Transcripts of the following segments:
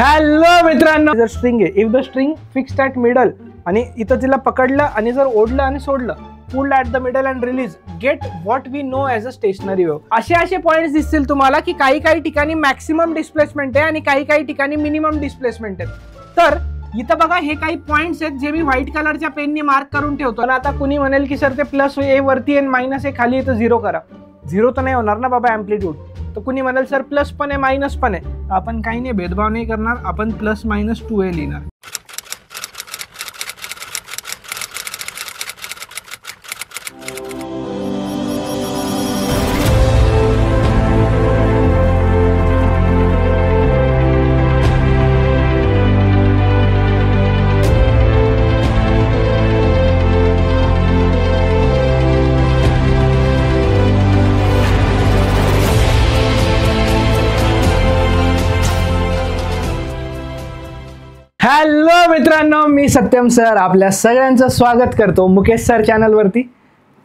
Hello मित्रांनो, जर string आहे, if the string fixed at middle आणि इथं तिला पकडलं आणि जर ओढलं आणि सोडलं, pulled at the middle and release, get what we know as a stationary wave. असे पॉइंट्स दिसतील तुम्हाला की काही ठिकाणी मॅक्सिमम डिस्प्लेसमेंट आहे आणि काही ठिकाणी मिनिमम डिस्प्लेसमेंट आहे. तर इथं बघा, हे काही पॉइंट्स आहेत जे मी व्हाईट कलरच्या पेननी मार्क करून ठेवतो. आता कुणी म्हणेल की सर ते प्लस ए वरती आहे मायनस ए खाली, तर झिरो करा. झिरो तर नाही होणार ना बाबा अँप्लिट्यूड. तर कुणी म्हणाल सर प्लस पण आहे मायनस पण आहे. आपण काही नाही, भेदभाव नाही करणार, आपण प्लस मायनस 2a लिहिणार. हॅलो मित्रांनो, मी सत्यम सर आपल्या सगळ्यांचं स्वागत करतो मुकेश सर चॅनलवरती.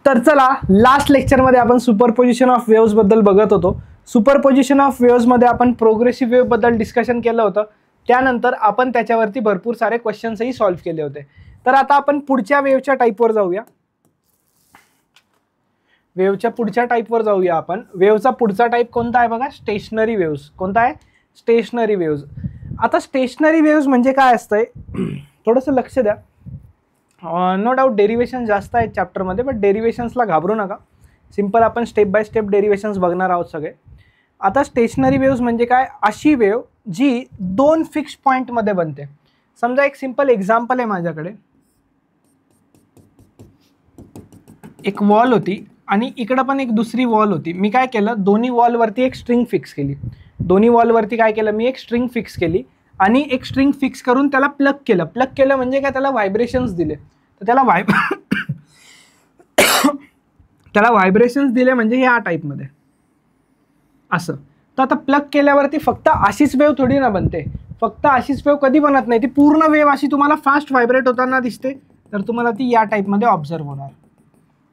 तर चला, लास्ट लेक्चरमध्ये आपण सुपरपोजिशन ऑफ वेव्स बद्दल बघत होतो. सुपरपोजिशन ऑफ वेव्स मध्ये आपण प्रोग्रेसिव्ह वेव्ह बद्दल डिस्कशन केलं होतं. त्यानंतर आपण त्याच्यावरती भरपूर सारे क्वेश्चन्सही सॉल्व्ह केले होते. तर आता आपण पुढच्या वेव्हच्या टाईपवर जाऊया. वेव्हच्या पुढच्या टाईपवर जाऊया आपण. वेव्हचा पुढचा टाईप कोणता आहे बघा, स्टेशनरी वेव्स. कोणता आहे? Stationery waves. आता स्टेशनरी वेव्स म्हणजे काय असतंय, थोडंसं लक्ष द्या. नो डाऊट डेरिवेशन जास्त आहेत चॅप्टरमध्ये, बट डेरिवेशन्सला घाबरू नका. सिम्पल आपण स्टेप बाय स्टेप डेरिवेशन्स बघणार आहोत सगळे. आता स्टेशनरी वेव्स म्हणजे काय, अशी वेव्ह जी दोन फिक्स पॉईंटमध्ये बनते. समजा एक सिम्पल एक्झाम्पल आहे माझ्याकडे. एक वॉल होती आणि इकडं पण एक दुसरी वॉल होती. मी काय केलं, दोन्ही वॉलवरती एक स्ट्रिंग फिक्स केली. दोन्ही वॉलवरती काय केलं मी, एक स्ट्रिंग फिक्स केली आणि एक स्ट्रिंग फिक्स करून त्याला प्लग केलं. प्लग केलं म्हणजे काय, त्याला व्हायब्रेशन्स दिले. तर त्याला त्याला व्हायब्रेशन्स दिले म्हणजे ह्या टाईपमध्ये असं. तर आता प्लग केल्यावरती फक्त अशीच वेव्ह थोडी ना बनते. फक्त अशीच वेव्ह कधी बनत नाही. ती पूर्ण वेव्ह अशी तुम्हाला फास्ट व्हायब्रेट होताना दिसते, तर तुम्हाला ती या टाईपमध्ये ऑब्झर्व होणार.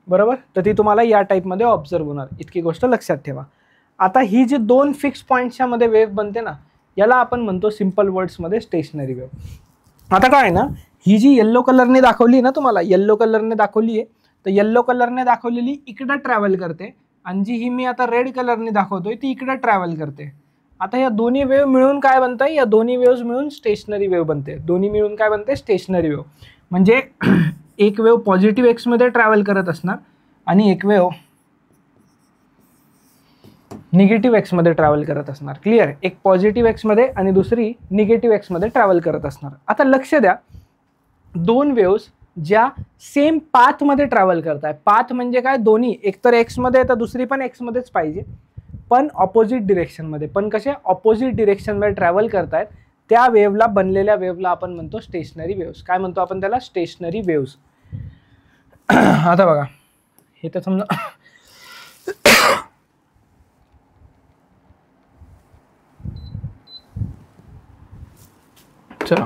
बरोबर, तर ती तुम्हाला या टाईपमध्ये ऑब्झर्व होणार. इतकी गोष्ट लक्षात ठेवा. आता ही जी दोन फिक्स पॉईंट्सच्या मध्ये वेव्ह बनते ना, याला आपण म्हणतो सिम्पल वर्ड्समध्ये स्टेशनरी वेव्ह. आता काय ना, ही जी येल्लो कलरने दाखवली ना तुम्हाला, येल्लो कलरने दाखवली आहे, तर येल्लो कलरने दाखवलेली इकडं ट्रॅव्हल करते आणि जी ही मी आता रेड कलरने दाखवतोय ती इकडं ट्रॅव्हल करते. आता या दोन्ही वेव्ह मिळून काय बनतं, या दोन्ही वेव्स मिळून स्टेशनरी वेव्ह बनते. दोन्ही मिळून काय बनते, स्टेशनरी वेव्ह. म्हणजे एक वेव्ह पॉझिटिव्ह एक्समध्ये ट्रॅव्हल करत असणार आणि एक वेव्ह निगेटिव्ह एक्समध्ये ट्रॅव्हल करत असणार. क्लिअर? एक पॉझिटिव्ह एक्समध्ये आणि दुसरी निगेटिव्ह एक्समध्ये ट्रॅव्हल करत असणार. आता लक्ष द्या, दोन वेव्स ज्या सेम पाथमध्ये ट्रॅव्हल करत आहे. पाथ म्हणजे काय, दोन्ही एकतर एक्समध्ये तर दुसरी पण एक्समध्येच पाहिजे, पण ऑपोजिट डिरेक्शनमध्ये. पण कसे ऑपोजिट डिरेक्शनमध्ये ट्रॅव्हल करतायत, त्या वेव्हला, बनलेल्या वेव्हला आपण म्हणतो स्टेशनरी वेव्स. काय म्हणतो आपण त्याला? Stationery waves. आता बघा, हे तर समजा चला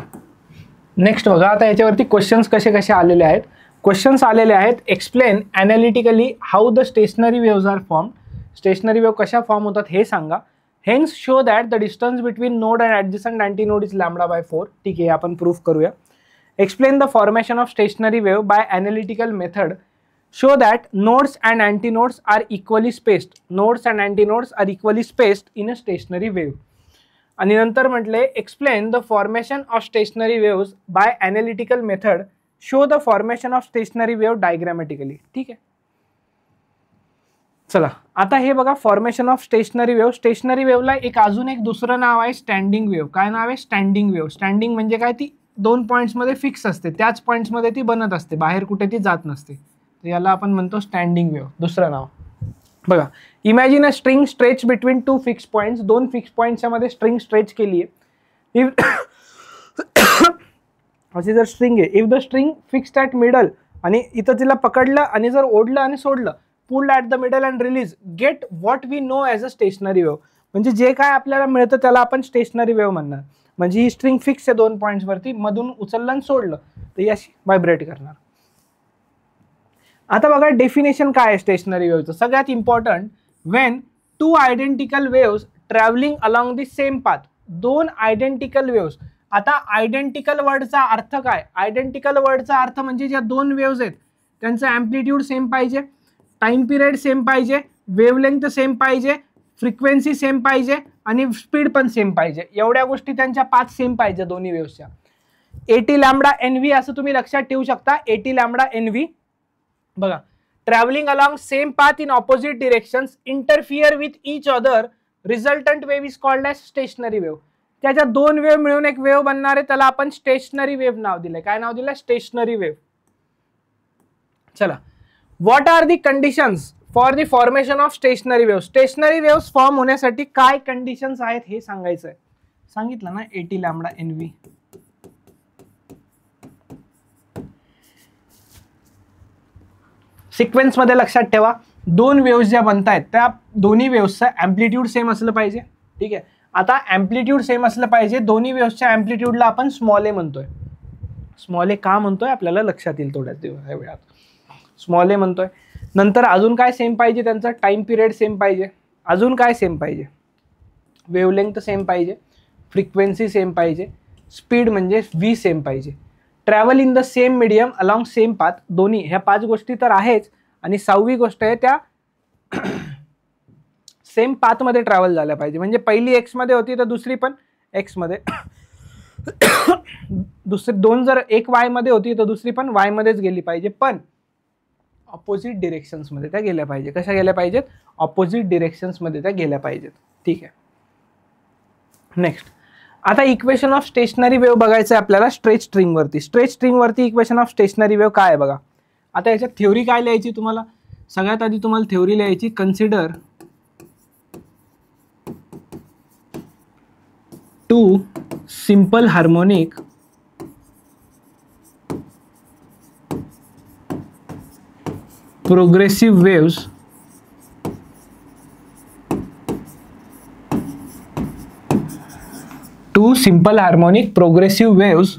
नेक्स्ट बघा. आता याच्यावरती क्वेश्चन्स कसे आलेले आहेत. क्वेश्चन्स आलेले आहेत, explain analytically how the stationary waves are form. Stationary wave कशा फॉर्म होतात हे सांगा. Hence show that the distance between node and adjacent antinode is λ/4. ठीक आहे, आपण प्रूफ करूया. Explain the formation of stationary wave by analytical method. Show that nodes and antinodes are equally spaced. Nodes and antinodes are equally spaced in a stationary wave. आणि नंतर म्हटले, explain the formation of stationary waves by analytical method. Show the formation of stationary wave diagrammatically. ठीक आहे, चला आता हे बघा, formation of stationary wave. Stationary वेव्हला अजून एक दुसरं नाव आहे स्टँडिंग वेव्ह. काय नाव आहे? Standing wave. स्टँडिंग म्हणजे काय, ती दोन पॉईंट्समध्ये फिक्स असते, त्याच पॉईंट्समध्ये ती बनत असते, बाहेर कुठे ती जात नसते. तर याला आपण म्हणतो स्टँडिंग वेव्ह. दुसरं नाव बघा, imagine a string stretch between two fix points. दोन फिक्स पॉईंट्सच्या मध्ये स्ट्रिंग स्ट्रेच केली आहे. अशी जर स्ट्रिंग आहे, if the string fixed at middle आणि इथं तिला पकडलं आणि जर ओढलं आणि सोडलं, pulled at the middle and release, get what we know as a stationary wave. म्हणजे जे काय आपल्याला मिळतं त्याला आपण स्टेशनरी वेव्ह म्हणणार. म्हणजे ही स्ट्रिंग फिक्स आहे दोन पॉईंट्सवरती, मधून उचललं आणि सोडलं तर ही अशी व्हायब्रेट करणार. आता बघा डेफिनेशन काय आहे स्टेशनरी वेव्हचं. सगळ्यात important, when two identical waves travelling along the same path. दोन आयडेंटिकल वेव्स. आता आयडेंटिकल वर्डचा अर्थ काय? आयडेंटिकल वर्डचा अर्थ म्हणजे ज्या दोन वेव्स आहेत त्यांचं ॲम्प्लिट्यूड सेम पाहिजे, टाइम पिरियड सेम पाहिजे, वेवलेंथ सेम पाहिजे, फ्रिक्वेन्सी सेम पाहिजे आणि स्पीड पण सेम पाहिजे. एवढ्या गोष्टी त्यांच्या 5 सेम पाहिजे दोन्ही वेव्सच्या. AT लॅम्बडा NV असं तुम्ही लक्षात ठेवू शकता. AT लॅम्बडा NV बघा, travelling along same path in opposite directions interfere with each other, resultant wave is called as stationary wave. त्याच्या दोन वेव्ह मिळून एक वेव्ह बनणार आहे, त्याला आपण स्टेशनरी वेव्ह नाव दिलंय. काय नाव दिलंय? Stationary wave. चला, what are the conditions for the formation of stationary wave? Stationary wave form होण्यासाठी काय कंडिशन्स आहेत हे सांगायचं आहे. सांगितलं ना, AT लॅम्बडा NV. सिक्वेन्स मध्ये लक्षात ठेवा, दोन वेव्स ज्या बनतायत त्या दोन्ही वेव्सचा ॲम्प्लिट्यूड सेम असलं पाहिजे. ठीक आहे, आता ॲम्प्लिट्यूड सेम असलं पाहिजे. दोन्ही वेव्सच्या ॲम्प्लिट्यूडला आपण स्मॉल ए म्हणतोय. स्मॉल ए का म्हणतोय आपल्याला लक्षात येईल थोड्याच वेळात. स्मॉल ए म्हणतोय. नंतर अजून काय सेम पाहिजे? त्यांचा टाइम पिरियड सेम पाहिजे. अजून काय सेम पाहिजे? वेवलेंथ सेम पाहिजे, फ्रिक्वेन्सी सेम पाहिजे, स्पीड म्हणजे v सेम पाहिजे. Travel in the same medium along same path. दोन्ही ह्या 5 गोष्टी तर आहेच. आणि 6वी गोष्ट आहे त्या सेम पाथमध्ये ट्रॅव्हल झाल्या पाहिजे. म्हणजे पहिली एक्स मध्ये होती तर दुसरी पण एक्स मध्ये, दुसरी दोन जर एक वाय मध्ये होती तर दुसरी पण वाय मध्येच गेली पाहिजे, पण ऑपोजिट डिरेक्शन्स मध्ये त्या गेल्या पाहिजे. कशा गेल्या पाहिजेत? ऑपोजिट डिरेक्शन्स मध्ये त्या गेल्या पाहिजेत. ठीक आहे, नेक्स्ट. आता इक्वेशन ऑफ स्टेशनरी वेव्ह बघायचं आहे आपल्याला स्ट्रेच स्ट्रिंग वरती. स्ट्रेच स्ट्रिंग वरती इक्वेशन ऑफ स्टेशनरी वेव्ह काय आहे बघा. आता याच्यात थ्योरी काय लिहायची तुम्हाला? सगळ्यात आधी तुम्हाला थ्योरी लिहायची, consider 2 simple harmonic progressive waves two simple harmonic progressive waves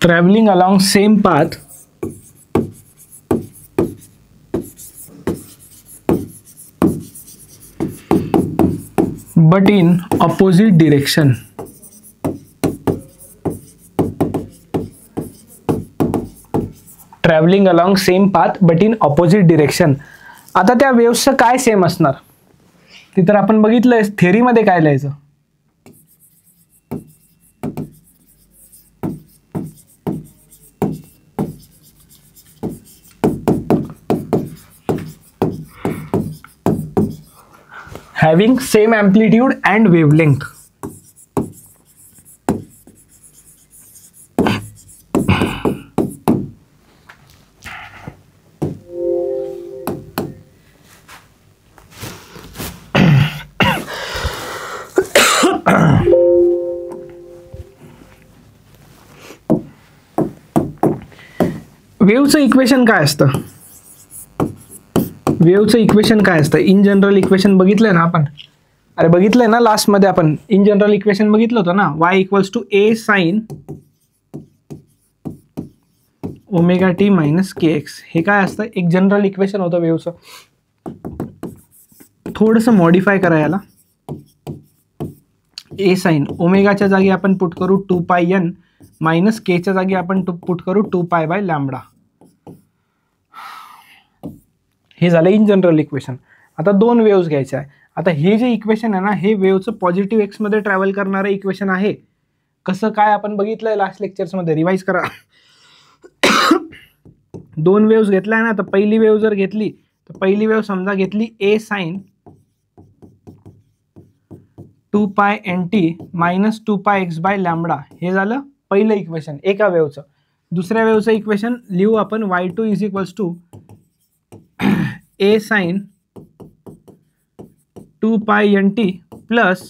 traveling along same path but in opposite direction. Travelling along same path but in opposite direction. आता त्या वेव्सचं काय सेम असणार ते तर आपण बघितलंय. थेअरीमध्ये काय लिहायचं? having same amplitude and wavelength. वेव्हचं इक्वेशन काय असतं? वेव्हचं इक्वेशन काय असतं? इन जनरल इक्वेशन बघितलंय ना आपण? अरे बघितलंय ना लास्ट मध्ये आपण इन जनरल इक्वेशन बघितलं होतं ना. y equals to a sine omega t minus k x. हे काय असतं? एक जनरल इक्वेशन होतं वेव्हचं. थोडंसं मॉडिफाय करा याला. a साइन ओमेगाच्या जागी आपण पुट करू 2 पाय n मायनस के च्या जागी आपण पुट करू 2 पाय बाय लॅम्बडा. हे झालं इन जनरल इक्वेशन. आता दोन वेव्स घ्यायचे आहे. आता हे जे इक्वेशन आहे ना, हे वेव्हचं पॉझिटिव्ह एक्स मध्ये ट्रॅव्हल करणारं इक्वेशन आहे. कसं काय आपण बघितलंय लास्ट लेक्चर्स मध्ये, रिवाइज करा. दोन वेव्स घेतलाय ना, तर पहिली वेव्ह जर घेतली तर पहिली वेव्ह समजा घेतली a sine 2 pi nt minus 2 pi x by lambda. हे झालं पहिलं इक्वेशन एका वेव्हचं. दुसऱ्या वेव्हचं इक्वेशन लिहू आपण y2 is equals to a sine 2 pi nt plus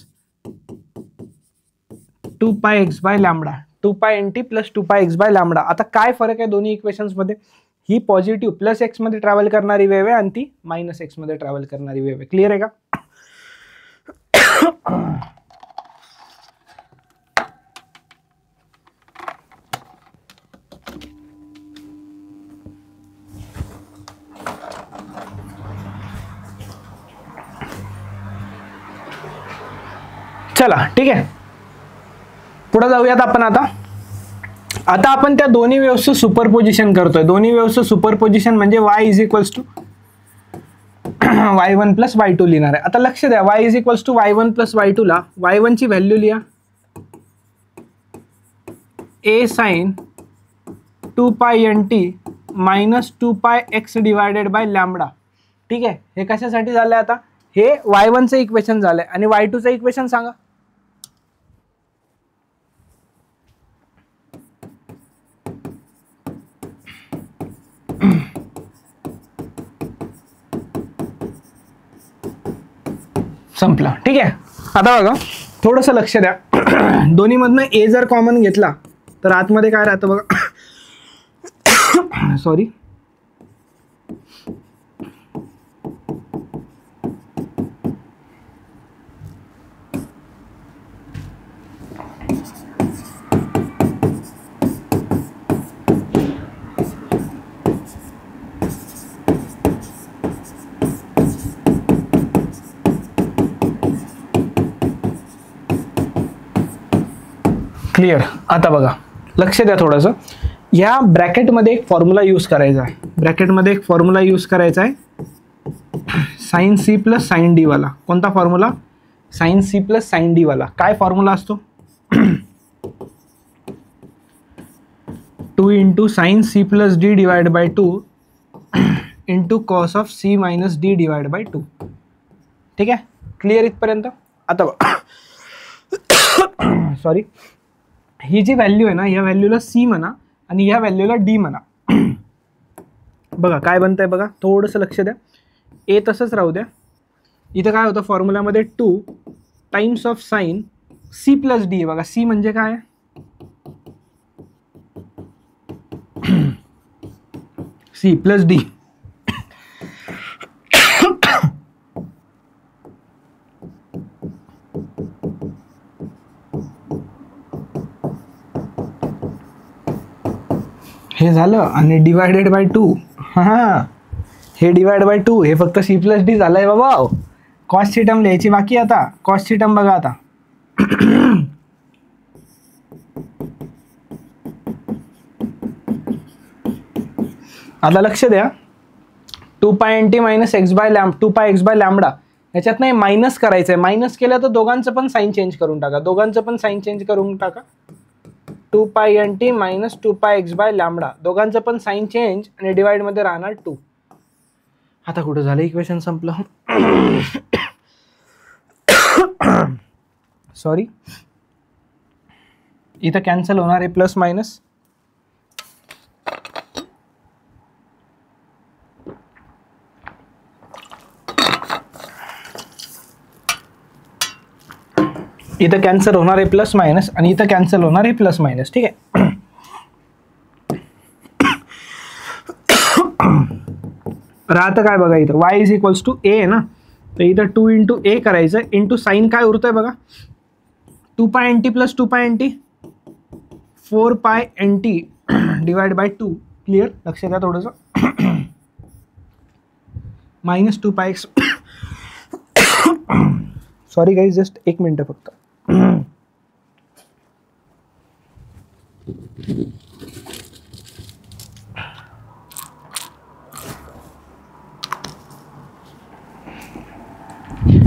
2 pi x by lambda. 2 pi nt plus 2 pi x by lambda. आता काय फरक आहे दोन्ही इक्वेशन्स मध्ये? ही पॉझिटिव्ह प्लस एक्स मध्ये ट्रॅव्हल करणारी वेव्ह आहे आणि ती मायनस एक्स मध्ये ट्रॅव्हल करणारी वेव्ह आहे. क्लिअर आहे का? चला ठीक आहे, पुढे जाऊयात आपण. आता आपण त्या दोन्ही वेव्हचं सुपरपोजिशन करतोय. दोन्ही वेव्हचं सुपरपोजिशन म्हणजे y is equals to y1 plus y2 लिहिणार आहे. आता लक्ष द्या, y is equals to y1 plus y2 ला y1 ची व्हॅल्यू लिहा a sine 2 pi nt minus 2 pi x divided by lambda. ठीक आहे, हे कशासाठी झालंय? आता हे y1 चं इक्वेशन झालंय आणि y2 चं इक्वेशन सांगा. संपला. ठीक आहे, आता बघा थोडंसं लक्ष द्या. दोन्हीमधनं ए जर कॉमन घेतला तर आतमध्ये काय राहतं बघा. Sorry, clear. आता बघा लक्ष द्या थोडंसं, या ब्रॅकेटमध्ये एक फॉर्म्युला यूज करायचा आहे. ब्रॅकेटमध्ये एक फॉर्म्युला यूज करायचा आहे sine C plus sine D वाला. कोणता formula? Sine C plus sine D वाला. काय फॉर्म्युला असतो? 2 into sine C plus D divide by 2 into cos of C minus D divide by 2. ठीक आहे, क्लिअर इथपर्यंत? आता सॉरी, ही जी व्हॅल्यू आहे ना, या व्हॅल्यूला सी म्हणा आणि या व्हॅल्यूला डी म्हणा. बघा काय बनतंय बघा, थोडंसं लक्ष द्या. ए तसंच राहू द्या. इथं काय होतं फॉर्म्युलामध्ये 2 times of sine C plus D. बघा सी म्हणजे काय? सी प्लस डी. हे झालं आणि डिवायडेड बाय 2. हां, हे डिवाइड बाय 2, हे फक्त सी प्लस डी झालंय बाबा. कॉस्टची टर्म लिहायची बाकी. आता कॉस्टची टर्म बघा. आता लक्ष द्या, 2 pi nt minus x by lambda 2 pi x by lambda, याच्यात नाही मायनस करायचं आहे. मायनस केलं तर दोघांचं पण साईन चेंज करून टाका. 2 pi nt minus 2 pi x by lambda, दोघांचं पण साईन चेंज आणि डिवाइड मध्ये राहणार 2. आता कुठं झालं इक्वेशन संपलं. सॉरी, इथं कॅन्सल होणार आहे प्लस मायनस. इथं कॅन्सल होणार आहे प्लस मायनस आणि इथं कॅन्सल होणार आहे प्लस मायनस. ठीक आहे, राहतं काय बघा, इथं y इज इक्वल्स टू ए आहे ना, तर इथं 2 इंटू ए करायचं इंटू साईन काय उरतंय बघा, 2 pi nt plus 2 pi nt 4 pi nt divide by 2. Clear, लक्ष द्या थोडंसं. Minus 2 pi x. Sorry guys, just 1 मिनटं फक्त.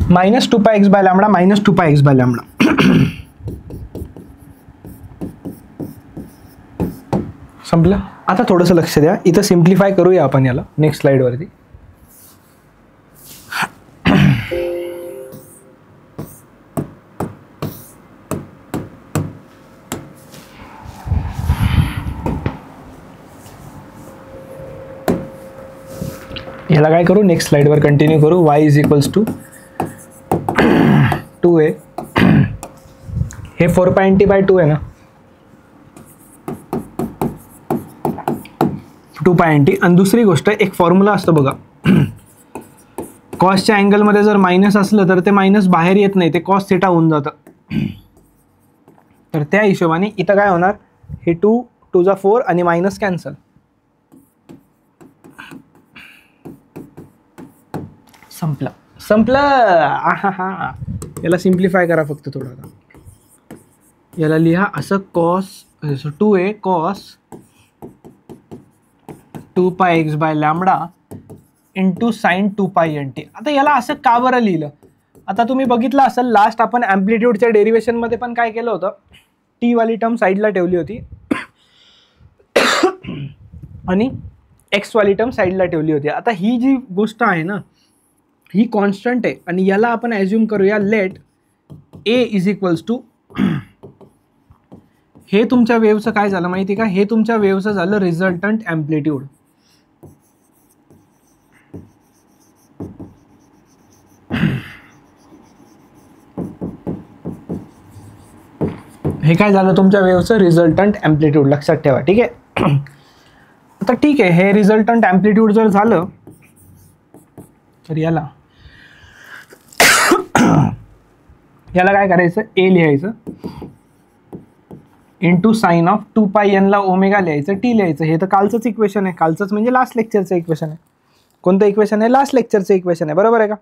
Minus 2 pi x by lambda minus 2 pi x by lambda. संपलं. आता थोडंसं लक्ष द्या, इथं सिम्प्लिफाय करूया आपण याला नेक्स्ट स्लाइडवरती. याला काय करू, नेक्स्ट स्लाइडवर कंटिन्यू करू. y is equals to 2a, हे 4 पाय nt बाय 2 आहे ना, 2 पाय nt. आणि दुसरी गोष्ट, एक फॉर्म्युला असतो बघा, कॉसच्या अँगलमध्ये जर मायनस असलं तर ते मायनस बाहेर येत नाही, ते कॉस थिटा होऊन जातं. तर त्या हिशोबाने इथं काय होणार, हे 2 2 जा 4 आणि मायनस कॅन्सल. संपलं. आहा, याला सिम्प्लिफाय करा फक्त थोडं. आता याला लिहा असं cos 2a cos 2πx/λ into sine 2πnt. आता याला असं का बरं लिहिलं? आता तुम्ही बघितलं असेल लास्ट आपण ॲम्प्लिट्यूडच्या डेरिवेशनमध्ये पण काय केलं होतं, टी वाली टर्म साईडला ठेवली होती आणि एक्स वाली टर्म साईडला ठेवली होती. आता ही जी गोष्ट आहे ना ही कॉन्स्टंट आहे आणि याला आपण ॲज्युम करूया let A is equals to, हे तुमच्या वेव्हचं काय झालं माहिती का, हे तुमच्या वेव्हचं झालं रिझल्टंट ॲम्प्लिट्यूड. हे काय झालं तुमच्या वेव्हचं रिझल्टंट ॲम्प्लिट्यूड, लक्षात ठेवा. ठीक आहे. आता ठीक आहे, हे रिझल्टंट ॲम्प्लिट्यूड जर झालं तर याला काय करायचं, ए लिहायचं इंटू साईन ऑफ 2πn ला ओमेगा लिहायचं, टी लिहायचं. हे तर कालचंच इक्वेशन आहे, कालचंच म्हणजे लास्ट लेक्चरचं इक्वेशन आहे. कोणतं इक्वेशन आहे? लास्ट लेक्चरचं इक्वेशन आहे, बरोबर आहे का?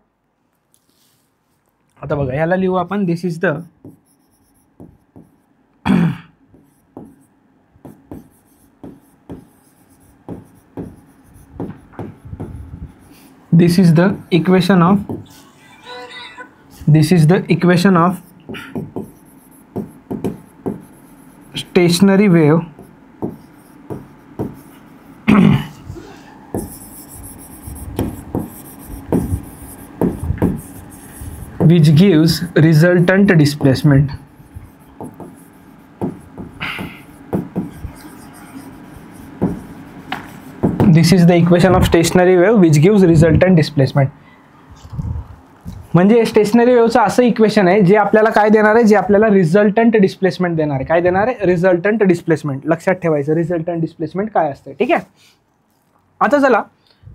आता बघा याला लिहू आपण, this is the equation of stationary wave which gives resultant displacement. This is the equation of stationary wave which gives resultant displacement. म्हणजे स्टेशनरी वेव्हचं असं इक्वेशन आहे जे आपल्याला काय देणार आहे, जे आपल्याला रिझल्टंट डिस्प्लेसमेंट देणार आहे. काय देणार आहे? Resultant displacement. लक्षात ठेवायचं रिझल्टंट डिस्प्लेसमेंट काय असतं. ठीक आहे. आता चला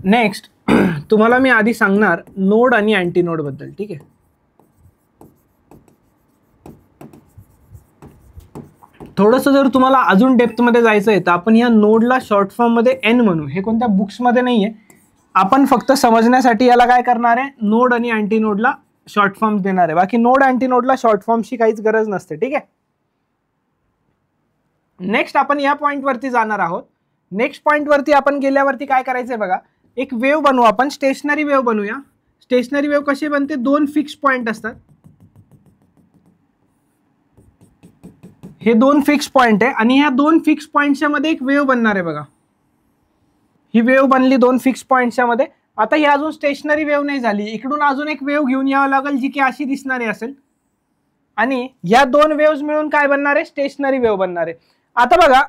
नेक्स्ट तुम्हाला मी आधी सांगणार नोड आणि अँटी नोड बद्दल. ठीक आहे. थोडंसं जर तुम्हाला अजून डेप्थमध्ये जायचं आहे तर आपण या नोडला शॉर्ट फॉर्ममध्ये एन म्हणू. हे कोणत्या बुक्समध्ये नाही आहे, आपण फक्त समजण्यासाठी याला काय करणार आहे, नोड आणि अँटी नोडला शॉर्ट फॉर्म देणार आहे. बाकी नोड अँटी नोडला शॉर्ट फॉर्मची काहीच गरज नसते. ठीक आहे. नेक्स्ट आपण या पॉईंटवरती जाणार आहोत. नेक्स्ट पॉईंटवरती आपण गेल्यावरती काय करायचं आहे बघा, एक वेव्ह बनवू आपण, स्टेशनरी वेव्ह बनवूया. स्टेशनरी वेव्ह कशी बनते, दोन फिक्स पॉईंट असतात. हे दोन फिक्स पॉईंट आहे आणि ह्या दोन फिक्स पॉईंटच्या मध्ये एक वेव्ह बनणार आहे बघा. ही वेव्ह बनली दोन फिक्स पॉईंटच्या मध्ये. आता ही अजून स्टेशनरी वेव्ह नाही झाली, इकडून अजून एक वेव्ह घेऊन यावं लागेल जी की अशी दिसणारी असेल आणि या दोन वेव्हज मिळून काय बनणार आहे, स्टेशनरी वेव्ह बनणार आहे. आता बघा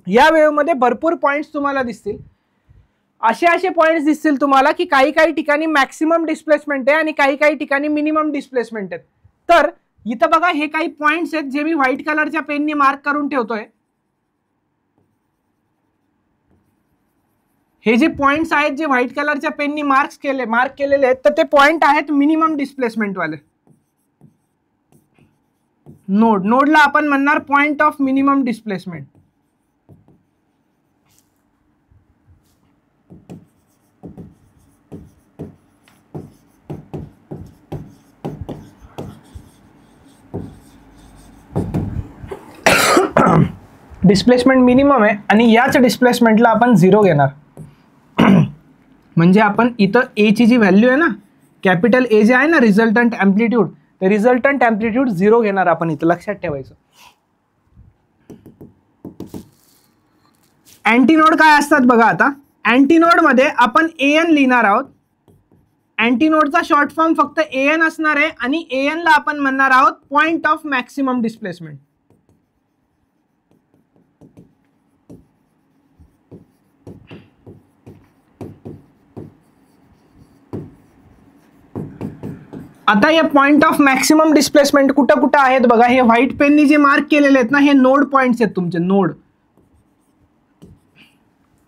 या वेव्ह मध्ये भरपूर पॉईंट्स तुम्हाला दिसतील. असे पॉईंट्स दिसतील तुम्हाला की काही ठिकाणी मॅक्सिमम डिस्प्लेसमेंट आहे आणि काही ठिकाणी मिनिमम डिस्प्लेसमेंट आहे. तर इथं बघा हे काही पॉईंट्स आहेत जे मी व्हाईट कलरच्या पेननी मार्क करून ठेवतोय. हे जे पॉइंट्स आहेत जे व्हाईट कलरच्या पेननी मार्क केलेले आहेत तर ते पॉइंट आहेत मिनिमम डिस्प्लेसमेंट वाले. नोडला आपण म्हणणार point of minimum displacement. Displacement minimum आहे आणि याच डिस्प्लेसमेंटला आपण 0 घेणार. म्हणजे आपण इथं ए ची जी व्हॅल्यू आहे ना, कॅपिटल ए जे आहे ना रिझल्टंट ॲम्प्लिट्यूड, तर रिझल्टंट ॲम्प्लिट्यूड 0 घेणार आपण इथं, लक्षात ठेवायचं. अँटीनोड काय असतात बघा. आता अँटीनोड मध्ये आपण एन लिहिणार आहोत. अँटीनोडचा शॉर्ट फॉर्म फक्त एन असणार आहे आणि एन ला आपण म्हणणार आहोत पॉइंट ऑफ मॅक्सिमम डिस्प्लेसमेंट. आता या पॉइंट ऑफ मॅक्सिमम डिस्प्लेसमेंट कुठं कुठं आहेत बघा. हे व्हाईट पेननी जे मार्क केलेले आहेत ना हे नोड पॉइंट्स आहेत तुमचे, नोड.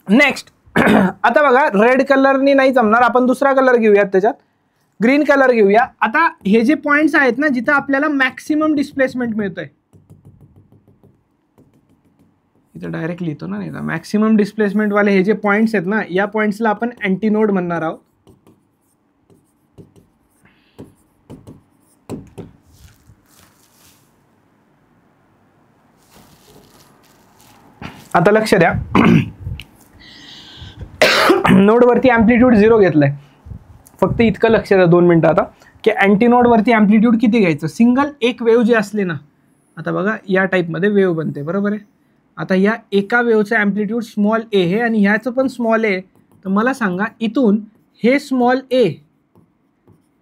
नेक्स्ट आता बघा रेड कलरनी नाही जमणार, आपण दुसरा कलर घेऊयात, त्याच्यात ग्रीन कलर घेऊया. आता हे जे पॉइंट्स आहेत ना जिथं आपल्याला मॅक्सिमम डिस्प्लेसमेंट मिळतंय, इथं डायरेक्ट लिहितो ना, नाही का, मॅक्सिमम डिस्प्लेसमेंट वाले हे जे पॉइंट्स आहेत ना या पॉइंट्सला आपण अँटीनोड म्हणणार आहोत. आता लक्ष द्या, नोडवरती ॲम्प्लिट्यूड 0 घेतलाय. फक्त इतकं लक्ष द्या 2 मिनटं आता, की अँटीनोडवरती ॲम्प्लिट्यूड किती घ्यायचं. सिंगल एक वेव जे असले ना, आता बघा या टाईपमध्ये वेव बनते बरोबर आहे. आता या एका वेवचं ॲम्प्लिट्यूड स्मॉल ए हे आणि ह्याचं पण स्मॉल ए. तर मला सांगा इथून हे स्मॉल ए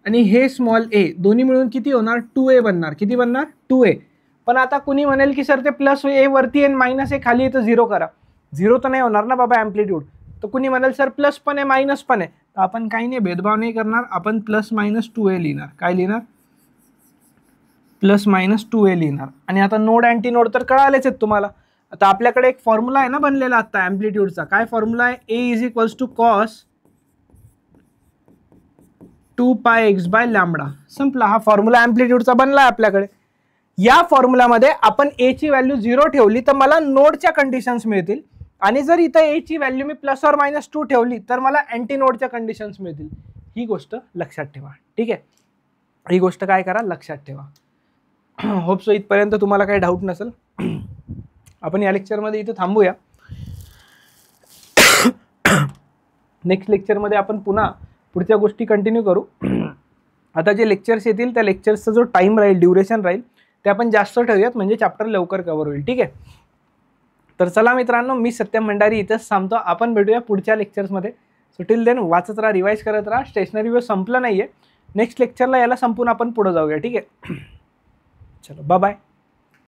आणि हे स्मॉल ए दोन्ही मिळून किती होणार, 2a बनणार. किती बनणार, 2a. पण आता कुणी म्हणेल की सर ते प्लस ए वरती आहे मायनस ए खाली येतं 0 करा. 0 तर नाही होणार ना बाबा ॲम्प्लिट्यूड. तर कुणी म्हणाल सर प्लस पण आहे मायनस पण आहे. तर आपण काही नाही भेदभाव नाही करणार, आपण प्लस मायनस 2a लिहिणार. काय लिहिणार, प्लस मायनस 2a लिहिणार. आणि आता नोड अँटी नोड तर कळालेच आहेत तुम्हाला. आता आपल्याकडे एक फॉर्म्युला आहे ना बनलेला आता ॲम्प्लिट्यूडचा. काय फॉर्म्युला आहे, A is equals to cos 2πx/λ. संपला. हा फॉर्म्युला ॲम्प्लिट्यूडचा बनला आहे आपल्याकडे. या फॉर्म्युलामध्ये आपण ए ची व्हॅल्यू 0 ठेवली तर मला नोडच्या कंडिशन्स मिळतील, आणि जर इथं ए ची value me plus or minus 2 ठेवली तर मला अँटी नोडच्या कंडिशन्स मिळतील. ही गोष्ट लक्षात ठेवा. ठीक आहे, ही गोष्ट काय करा, लक्षात ठेवा. होप सो इथपर्यंत तुम्हाला काही डाऊट नसेल. आपण या लेक्चरमध्ये इथं थांबूया. नेक्स्ट लेक्चरमध्ये आपण पुन्हा पुढच्या गोष्टी कंटिन्यू करू. आता जे लेक्चर्स येतील त्या लेक्चर्सचा जो टाईम राहील, ड्युरेशन राहील, ते आपण जास्त ठेवूयात म्हणजे चॅप्टर लवकर कव्हर होईल. ठीक आहे, तर चला मित्रांनो, मी सत्यम भंडारी इथंच थांबतो. आपण भेटूया पुढच्या लेक्चर्समध्ये. सो टिल देन वाचत राहा, रिवाईज करत राहा. स्टेशनरी वेळ संपलं नाही आहे. नेक्स्ट लेक्चरला याला संपून आपण पुढे जाऊया. ठीक आहे, चलो बाय बाय.